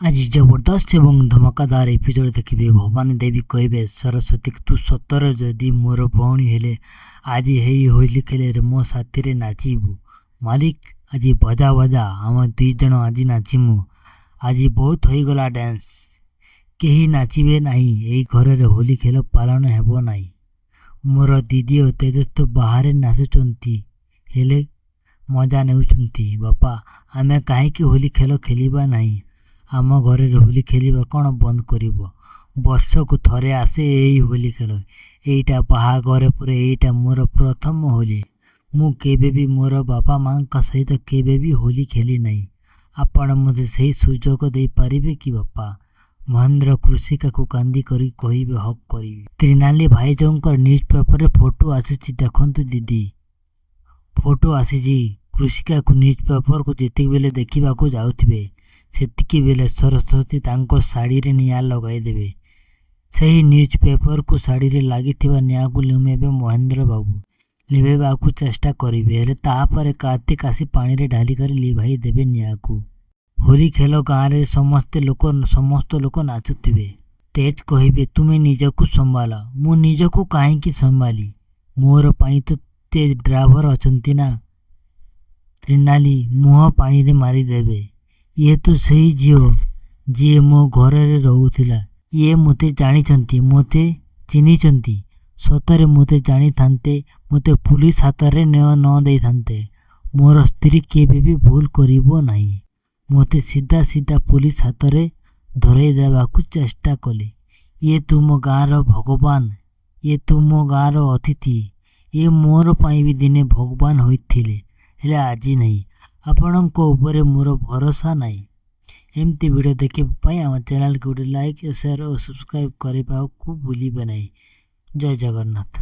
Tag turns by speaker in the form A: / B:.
A: आज जबरदस्त एवं धमाकादार एपिसोड देखिए। भवानी देवी कहे सरस्वती तू सतर जदि मोर भौणी हेले आज हेई होली खेले मो साथी रे नाचिबू। मालिक आज बजा बजा आम दुई जन आज नाचिमु। आज बहुत हो गला डांस, केही नाचिबे नाही। एई घर रे होली खेल पालन हेबो नाही। मोर दीदी और तेजस तो बाहर नाचुचंती हेले मजा नेउचंती। बापा आमे काहेकि होली खेल खेलिबा नाही। आम घर होली खेलिबा कौन बंद करिब। वर्ष को थरे आसे यही होली खेल। एईटा बाहाघर पर एईटा मोर प्रथम होली। मु केबे भी मोर बापा माँ सहित केबे भी होली खेली नहीं। आपण मुझे सही सुजोग दे पारिबे कि बापा। महेंद्र कृषिका को कांदी करी कहिबे हक करी। त्रिनाली भाई जोंकर न्यूज पेपर फोटो आसी देखंतु दीदी। फोटो आसी कृषिका को न्यूज पेपर को जितक बेले देखा जाउथिबे सेतिकी बेले सरस्वती तांको साड़ी रे निया लगाई देबे। सही न्यूज पेपर को साड़ी रे लागी निया को लिमेबे महेंद्र बाबू। लिभेबा को चेष्टा करिवे हेले तापर कार्तिक आसी पानी रे ढाली कर लिभाई देबे निया को। होली खेल गाँव रे समस्त लोक नाचुथिबे। तेज कहिबे तुमे निजको संभाल। मु निजको काहेकि संभाली, मोर पाई तो तेज ड्राइवर अचंती ना। त्रिनाली मुह पानी रे मारी देबे। ये तो सही झील जी मो घर रे रहूथिला। ये मते जानिचंती, मते चिन्हिचंती। सतरे मते जानी थांते मते पुलिस हाथ रे न दे थांते। मोर स्त्री केबे भी भूल करिबो नाही। मते सीधा सीधा पुलिस हाथ रे धरई देबाकू चेष्टा कले। ये तुम गाँर भगवान, ये तुम गाँर अतिथि। ये मोर पाई भी दिने भगवान होइथिले हेले आजी नहीं। आपणक उपरे मोर भरोसा नहीं। एमती वीडियो देखिए आम चैनल को लाइक शेयर और सब्सक्राइब करने को भूलिबे नहीं। जय जगन्नाथ।